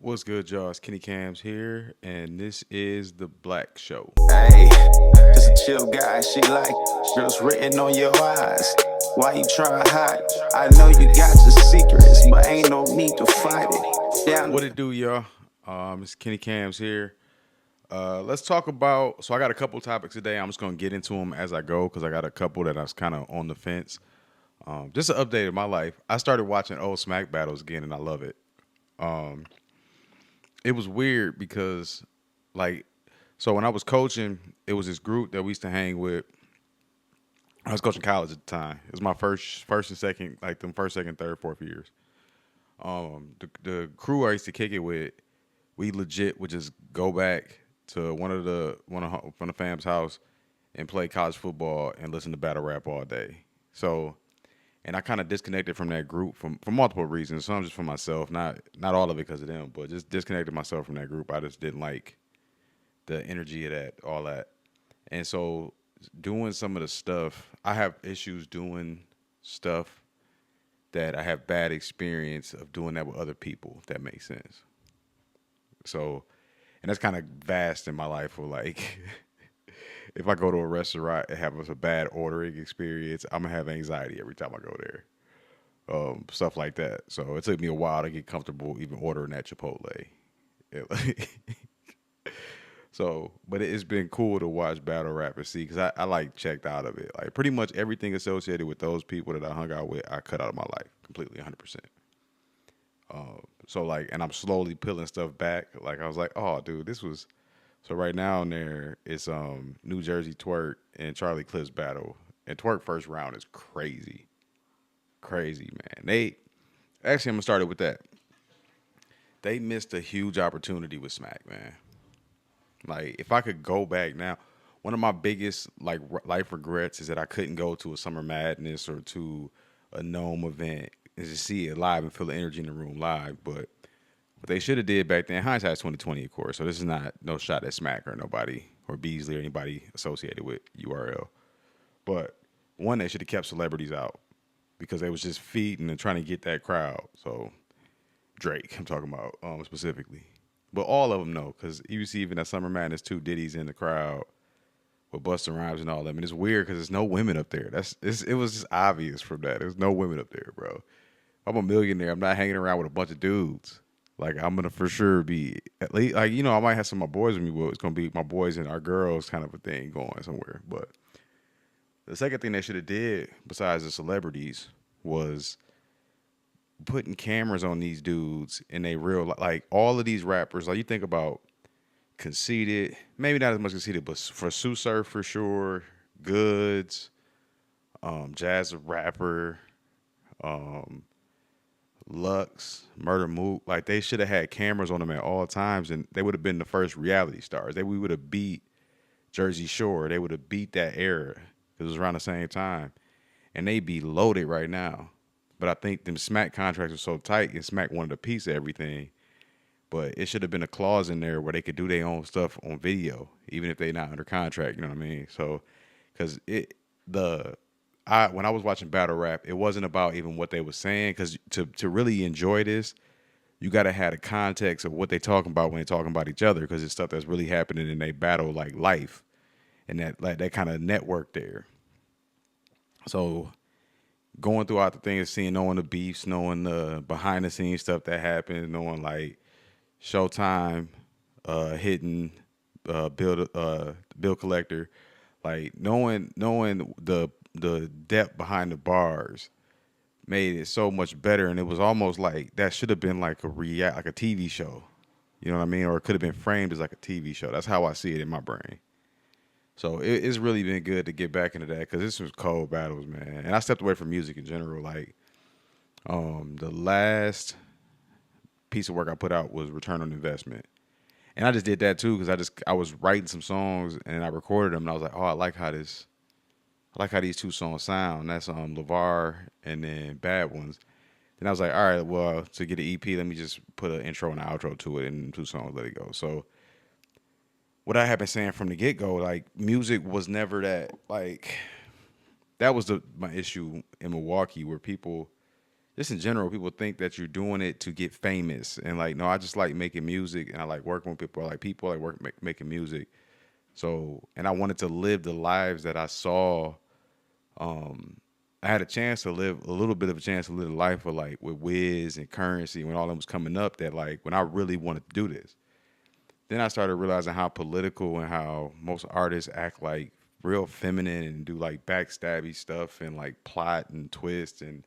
What's good, y'all? It's Kenny Cams here, and this is the Black Show. Hey, just a chill guy. She like girls written on your eyes. Why you trying to hide? I know you got your secrets, but ain't no need to fight it. Down. What it do, y'all? It's Kenny Cams here. Let's talk about. So I got a couple topics today. I'm just gonna get into them as I go because I got a couple that I was kind of on the fence. Just an update of my life. I started watching old Smack battles again, and I love it. It was weird because, like, so when I was coaching, it was this group that we used to hang with. I was coaching college at the time. It was my first and second, like them first, second, third, fourth years. The crew I used to kick it with, we legit would just go back to one of the fam's house and play college football and listen to battle rap all day. So, and I kind of disconnected from that group for multiple reasons. Some just for myself, not all of it because of them, but just disconnected myself from that group. I just didn't like the energy of that, all that. And so doing some of the stuff, I have issues doing stuff that I have bad experience of doing that with other people, if that makes sense. So, and that's kind of vast in my life for like, if I go to a restaurant and have a bad ordering experience, I'm gonna have anxiety every time I go there. Stuff like that. So it took me a while to get comfortable even ordering at Chipotle. It, So, but it's been cool to watch battle rap and see because I like checked out of it. Like pretty much everything associated with those people that I hung out with, I cut out of my life completely, 100%. So like, and I'm slowly peeling stuff back. Like I was like, oh, dude, this was. So right now in there, it's New Jersey Twerk and Charlie Clips battle, and Twerk first round is crazy, crazy man. They actually, I'm gonna start it with that. They missed a huge opportunity with Smack, man. Like if I could go back now, one of my biggest like life regrets is that I couldn't go to a Summer Madness or to a Gnome event and just see it live and feel the energy in the room live. But what they should have did back then, hindsight's 2020, of course. So this is not no shot at Smack or nobody or Beasley or anybody associated with URL. But one, they should have kept celebrities out because they was just feeding and trying to get that crowd. So Drake, I'm talking about specifically. But all of them know, because you see even at Summer Madness too, Diddy's in the crowd with Busta Rhymes and all them. And it's weird because there's no women up there. It was just obvious from that. There's no women up there, bro. If I'm a millionaire, I'm not hanging around with a bunch of dudes. Like I'm gonna for sure be at least like, I might have some of my boys with me, but it's gonna be my boys and our girls kind of a thing going somewhere. But the second thing they should have did, besides the celebrities, was putting cameras on these dudes in they real like all of these rappers. Like you think about Conceited, maybe not as much Conceited, but for Sue Surf for sure, Goods, Jazz the Rapper, um, Lux, Murder Mook. Like they should have had cameras on them at all times, and they would have been the first reality stars. We would have beat Jersey Shore. They would have beat that era because it was around the same time, and they be loaded right now. But I think them Smack contracts were so tight, and Smack wanted a piece of everything. But it should have been a clause in there where they could do their own stuff on video, even if they're not under contract. You know what I mean? So, because the when I was watching battle rap, it wasn't about even what they were saying. Because to really enjoy this, you got to have the context of what they talking about when they talking about each other. Because it's stuff that's really happening in a battle like life, and that like that kind of network there. So going throughout the thing and seeing, knowing the beefs, knowing the behind the scenes stuff that happens, knowing like Showtime hitting Bill Collector, like knowing the depth behind the bars made it so much better, and it was almost like that should have been like like a TV show, you know what I mean, or it could have been framed as like a TV show. That's how I see it in my brain. So it's really been good to get back into that because this was cold battles, man. And I stepped away from music in general. Like the last piece of work I put out was Return on Investment, and I just did that too because I was writing some songs and I recorded them and I was like, oh, I like how these two songs sound. That's Lavar and then Bad Ones. Then I was like, all right, well, to get an EP, let me just put an intro and an outro to it and two songs, let it go. So what I have been saying from the get go, like music was never that like that was my issue in Milwaukee where people just in general, people think that you're doing it to get famous, and like, no, I just like making music, and I like working with people. I like people. I like making music. So, and I wanted to live the lives that I saw. I had a chance to live a little bit of a chance to live a life of like with Wiz and Currency when all them was coming up. That like when I really wanted to do this, then I started realizing how political and how most artists act like real feminine and do like backstabby stuff and like plot and twist and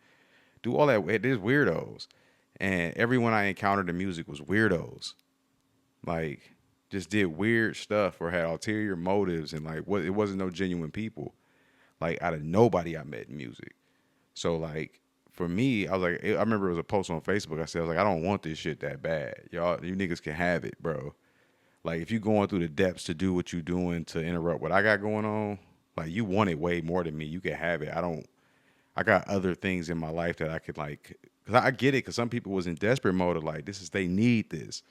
do all that. There's weirdos, and everyone I encountered in music was weirdos. Like, just did weird stuff or had ulterior motives, and like, what, it wasn't no genuine people. Like, out of nobody I met in music. So like, for me, I was like, I remember it was a post on Facebook. I was like, I don't want this shit that bad. Y'all, you niggas can have it, bro. Like, if you going through the depths to do what you doing to interrupt what I got going on, like, you want it way more than me. You can have it. I don't. I got other things in my life that I could like. Cause I get it. Cause some people was in desperate mode of like, this is they need this.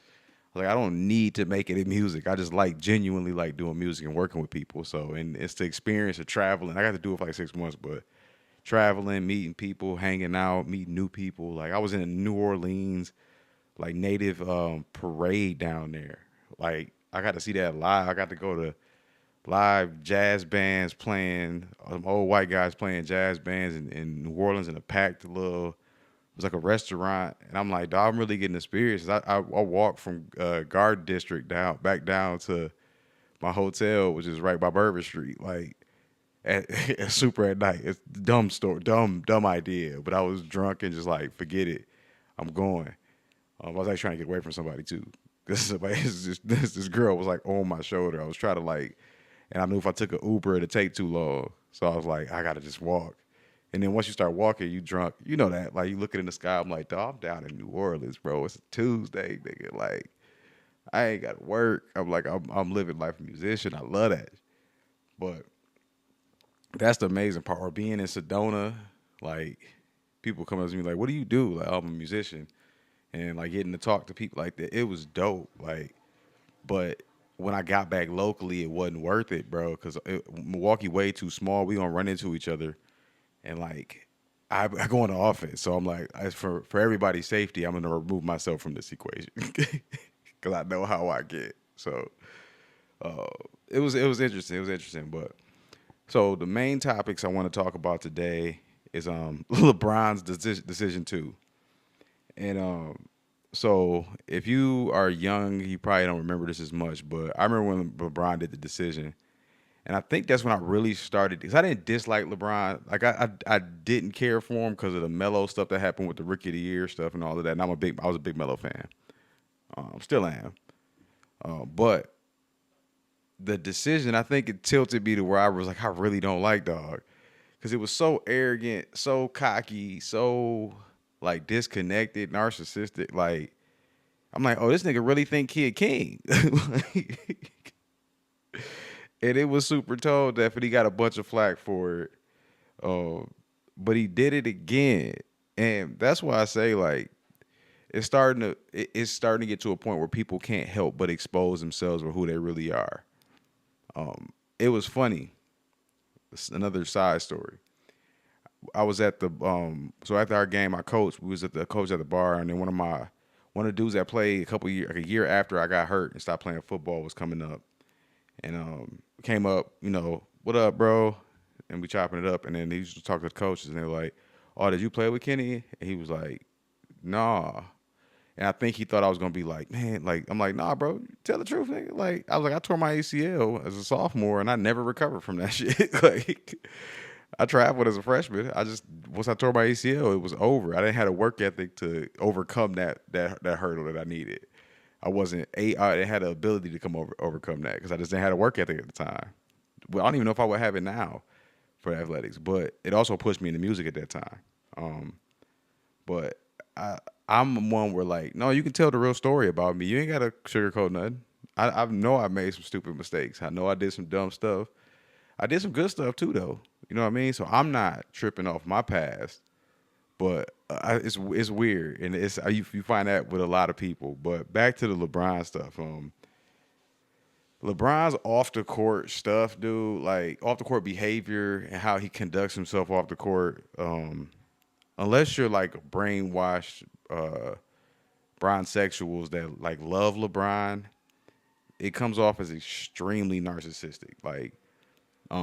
Like, I don't need to make it in music. I just like genuinely like doing music and working with people. So, and it's the experience of traveling. I got to do it for like 6 months, but traveling, meeting people, hanging out, meeting new people. Like, I was in New Orleans, like native parade down there. Like, I got to see that live. I got to go to live jazz bands playing, old white guys playing jazz bands in New Orleans in a packed little. It was like a restaurant, and I'm like, dog, I'm really getting the experience. I walked from Garden District down back down to my hotel, which is right by Bourbon Street, like at super at night. It's a dumb story, dumb idea, but I was drunk and just like, forget it, I'm going. I was like trying to get away from somebody too. This girl was like on my shoulder. I was trying to like, and I knew if I took an Uber it'd take too long, so I was like, I gotta just walk. And then once you start walking, you drunk. You know that. Like, you looking in the sky, I'm like, dog, I'm down in New Orleans, bro. It's a Tuesday, nigga. Like, I ain't got to work. I'm like, I'm living life as a musician. I love that. But that's the amazing part. Or being in Sedona, like, people come up to me like, what do you do? Like, I'm a musician. And like getting to talk to people like that, it was dope. Like, but when I got back locally, it wasn't worth it, bro. Because Milwaukee way too small. We gonna run into each other, and like I go on the offense. So I'm like, for everybody's safety, I'm gonna remove myself from this equation because I know how I get. So uh, it was interesting. It was interesting. But so the main topics I want to talk about today is LeBron's decision too. And so if you are young, you probably don't remember this as much, but I remember when LeBron did the decision. And I think that's when I really started because I didn't dislike LeBron. Like I didn't care for him because of the Melo stuff that happened with the Rookie of the Year stuff and all of that. And I was a big Melo fan. Still am. But the decision, I think it tilted me to where I was like, I really don't like dog because it was so arrogant, so cocky, so like disconnected, narcissistic. Like, I'm like, oh, this nigga really think he a king. Like, and it was super told that he got a bunch of flack for it. But he did it again, and that's why I say like it's starting to get to a point where people can't help but expose themselves for who they really are. It was funny. It's another side story. I was at the so after our game, I coached. We was at the coach at the bar, and then one of the dudes that played a couple years, like a year after I got hurt and stopped playing football, was coming up, and came up, what up, bro? And we chopping it up, and then he used to talk to the coaches, and they were like, "Oh, did you play with Kenny?" And he was like, "Nah." And I think he thought I was gonna be like, "Man," like I'm like, "Nah, bro, tell the truth, nigga." Like I was like, I tore my ACL as a sophomore, and I never recovered from that shit. Like I traveled as a freshman. I just once I tore my ACL, it was over. I didn't have a work ethic to overcome that hurdle that I needed. I didn't have the ability to overcome that because I just didn't have a work ethic at the time. Well, I don't even know if I would have it now for athletics, but it also pushed me into music at that time. Um, but I'm one where like, no, you can tell the real story about me. You ain't gotta sugarcoat nothing. I know I made some stupid mistakes. I know I did some dumb stuff. I did some good stuff too, though. You know what I mean? So I'm not tripping off my past, but it's weird, and you find that with a lot of people. But back to the LeBron stuff. LeBron's off the court stuff, dude. Like off the court behavior and how he conducts himself off the court. unless you're like brainwashed bronzexuals that like love LeBron, it comes off as extremely narcissistic. Like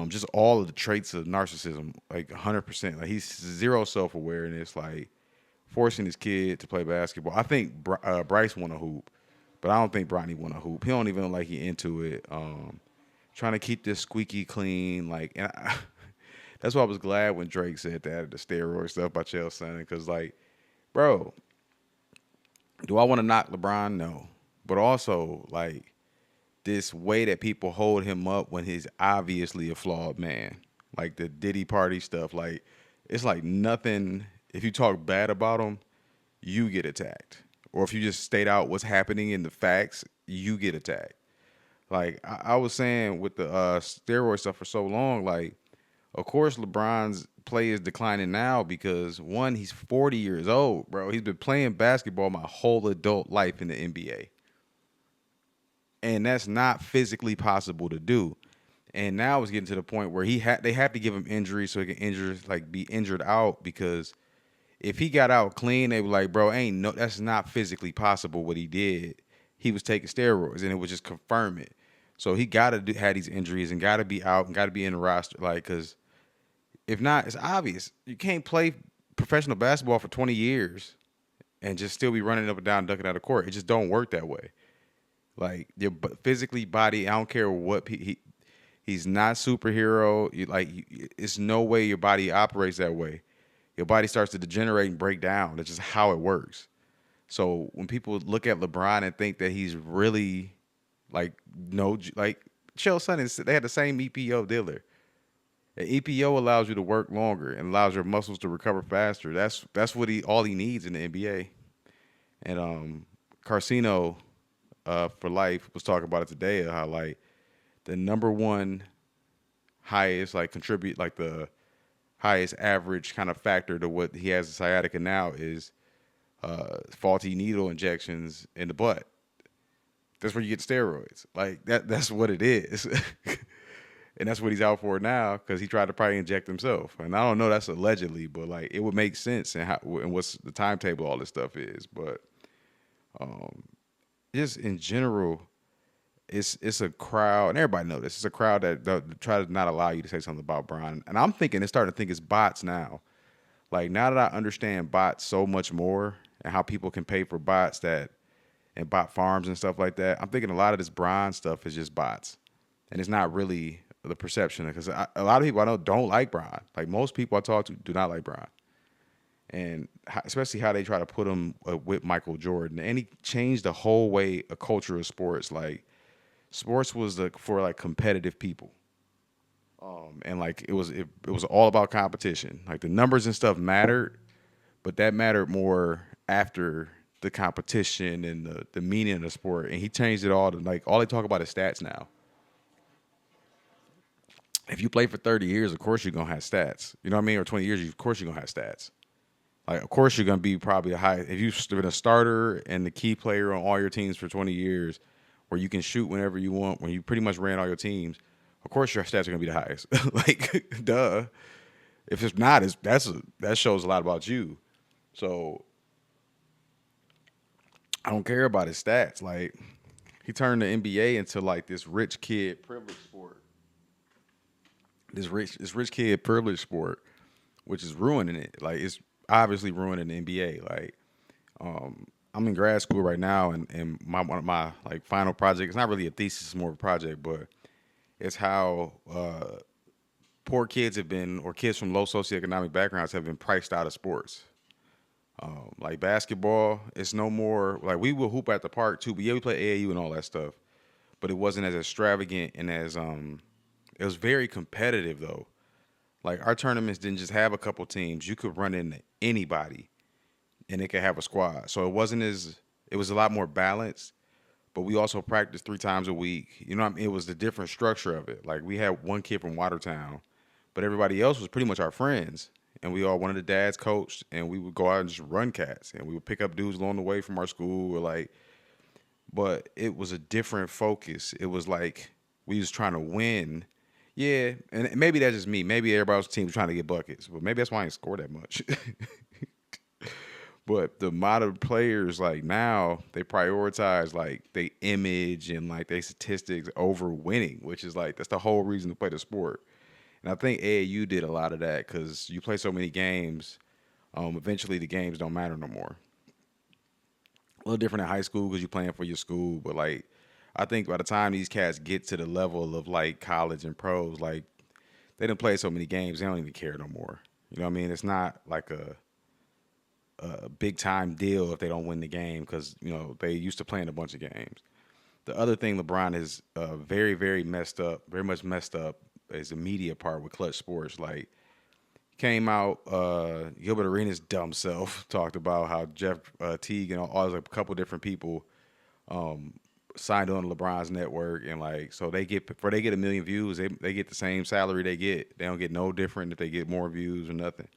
just all of the traits of narcissism, like 100%. Like he's zero self awareness, like forcing his kid to play basketball. I think Bryce want to hoop, but I don't think Bronny want to hoop. He don't even look like he into it. Trying to keep this squeaky clean, like, that's why I was glad when Drake said that the steroid stuff by Chael Sonnen, because like, bro, do I want to knock LeBron? No, but also like this way that people hold him up when he's obviously a flawed man, like the Diddy party stuff. Like, it's like nothing. If you talk bad about him, you get attacked, or if you just state out what's happening in the facts, you get attacked. Like I was saying with the steroid stuff for so long, like of course LeBron's play is declining now because one, he's 40 years old, bro. He's been playing basketball my whole adult life in the NBA. And that's not physically possible to do. And now it's getting to the point where they have to give him injury so he can be injured out, because if he got out clean, they were like, bro, that's not physically possible what he did. He was taking steroids, and it would just confirm it. So he got to have these injuries and got to be out and got to be in the roster, like, because if not, it's obvious you can't play professional basketball for 20 years and just still be running up and down, ducking out of court. It just don't work that way. Like your physically body, I don't care what he's not superhero. It's no way your body operates that way. Your body starts to degenerate and break down. That's just how it works. So when people look at LeBron and think that he's really like no, like Chael Sonnen, they had the same EPO dealer. An EPO allows you to work longer and allows your muscles to recover faster. That's what all he needs in the NBA. And Carcino for Life was talking about it today, how like the number one highest like contribute like the highest average kind of factor to what he has in sciatica now is faulty needle injections in the butt. That's where you get steroids. Like that's what it is. And that's what he's out for now, because he tried to probably inject himself. And I don't know, that's allegedly, but like it would make sense and what's the timetable all this stuff is. But just in general, it's a crowd, and everybody knows this. It's a crowd that try to not allow you to say something about Brian. And I'm starting to think it's bots now. Like now that I understand bots so much more and how people can pay for bots and bot farms and stuff like that, I'm thinking a lot of this Brian stuff is just bots, and it's not really the perception, because a lot of people I know don't like Brian. Like most people I talk to do not like Brian, and especially how they try to put him with Michael Jordan, and he changed the whole way a culture of sports. Like sports was for like competitive people, and like it was all about competition. Like the numbers and stuff mattered, but that mattered more after the competition and the meaning of the sport. And he changed it all to like all they talk about is stats now. If you play for 30 years, of course you're gonna have stats. You know what I mean? Or 20 years, of course you're gonna have stats. Like, of course you're gonna be probably the high. If you've been a starter and the key player on all your teams for 20 years, where you can shoot whenever you want, when you pretty much ran all your teams, of course your stats are gonna be the highest. Like, duh. If it's not, that shows a lot about you. So I don't care about his stats. Like, he turned the NBA into like this rich kid privilege sport. This rich kid privilege sport, which is ruining it. Like it's obviously ruining the NBA. Like I'm in grad school right now, and one of my like final project. It's not really a thesis, it's more of a project, but it's how poor kids have been, or kids from low socioeconomic backgrounds have been priced out of sports. Like basketball, it's no more like we will hoop at the park too, but yeah, we play AAU and all that stuff, but it wasn't as extravagant and as it was very competitive though. Like our tournaments didn't just have a couple teams. You could run into anybody and it could have a squad. So it was a lot more balanced, but we also practiced 3 times a week. You know what I mean? It was the different structure of it. Like we had one kid from Watertown, but everybody else was pretty much our friends. And we all, one of the dads coached, and we would go out and just run cats. And we would pick up dudes along the way from our school, or like, but it was a different focus. It was like we was trying to win. Yeah, and maybe that's just me. Maybe everybody else team was trying to get buckets, but maybe that's why I ain't score that much. But the modern players like now they prioritize like they image and like they statistics over winning, which is like that's the whole reason to play the sport. And I think AAU did a lot of that because you play so many games. Eventually, the games don't matter no more. A little different in high school because you're playing for your school, but like I think by the time these cats get to the level of like college and pros, like they didn't play so many games, they don't even care no more. You know what I mean? It's not like a big time deal if they don't win the game because you know they used to playing a bunch of games. The other thing LeBron is very messed up, very much messed up is the media part with Clutch Sports. Like came out, Gilbert Arenas' dumb self talked about how Jeff Teague and all a couple different people signed on LeBron's network, and like so they get before they get a million views, they get the same salary they get. They don't get no different if they get more views or nothing.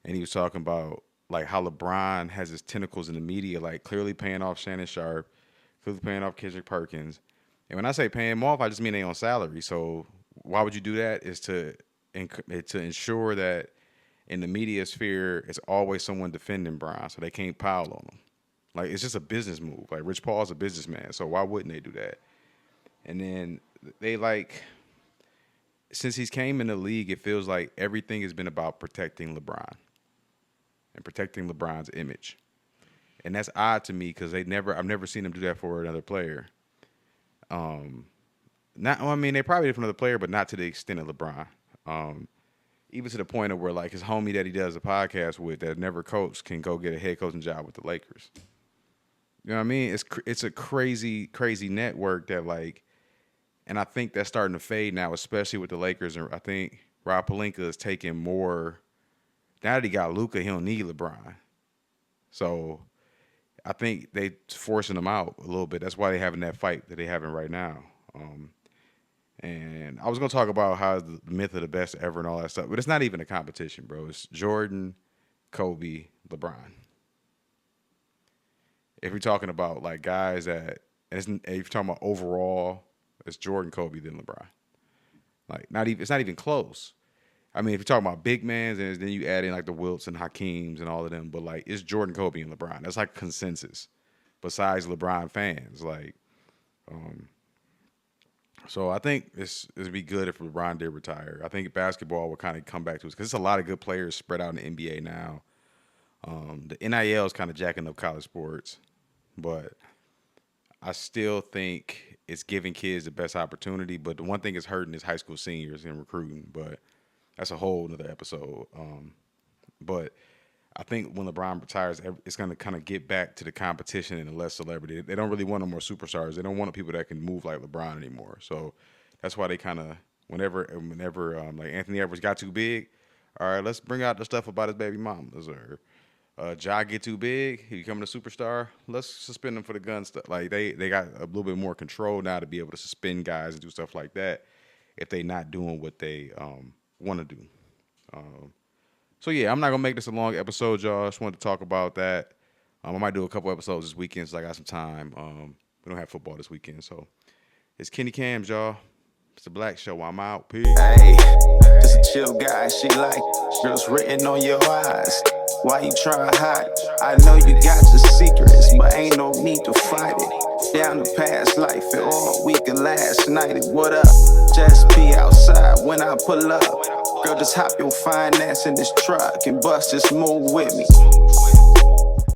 And he was talking about like how LeBron has his tentacles in the media, like clearly paying off Shannon Sharp, clearly paying off Kendrick Perkins. And when I say paying them off, I just mean they on salary. So why would you do that? Is to ensure that in the media sphere, it's always someone defending Bron, so they can't pile on him. Like it's just a business move. Like Rich Paul's a businessman, so why wouldn't they do that? And then they like since he's came in the league, it feels like everything has been about protecting LeBron and protecting LeBron's image. And that's odd to me because I've never seen them do that for another player. Not, well, I mean, they probably did for another player, but not to the extent of LeBron. Even to the point of where like his homie that he does a podcast with that never coached can go get a head coaching job with the Lakers. You know what I mean? It's a crazy network that like, and I think that's starting to fade now, especially with the Lakers. And I think Rob Pelinka is taking more. Now that he got Luka, he don't need LeBron. So I think they forcing him out a little bit. That's why they having that fight that they having right now. And I was gonna talk about how the myth of the best ever and all that stuff, but it's not even a competition, bro. It's Jordan, Kobe, LeBron. If you're talking about like guys that, and if you're talking about overall, it's Jordan, Kobe, then LeBron. Like not even, it's not even close. I mean, if you're talking about big mans, and then you add in like the Wilts and Hakeems and all of them, but like it's Jordan, Kobe, and LeBron. That's like consensus. Besides LeBron fans, like, so I think it'd be good if LeBron did retire. I think basketball would kind of come back to us because there's a lot of good players spread out in the NBA now. The NIL is kind of jacking up college sports, but I still think it's giving kids the best opportunity. But the one thing it's hurting is high school seniors in recruiting. But that's a whole nother episode. But I think when LeBron retires, it's going to kind of get back to the competition and the less celebrity. They don't really want no more superstars. They don't want people that can move like LeBron anymore. So that's why they kind of, whenever like Anthony Edwards got too big, all right, let's bring out the stuff about his baby mamas. Or Ja get too big, he becoming a superstar, let's suspend him for the gun stuff. Like they got a little bit more control now to be able to suspend guys and do stuff like that if they not doing what they want to do. So yeah, I'm not gonna make this a long episode, y'all. I just wanted to talk about that. I might do a couple episodes this weekend, so I got some time. We don't have football this weekend, so it's Kenny Cams, y'all. It's the Black Show. I'm out. Peace. Hey, just a chill guy, she like girls written on your eyes. Why you trying to hide? I know you got your secrets, but ain't no need to fight it. Down the past life and all week and last night. What up? Just be outside when I pull up. Girl, just hop your finance in this truck and bust this move with me.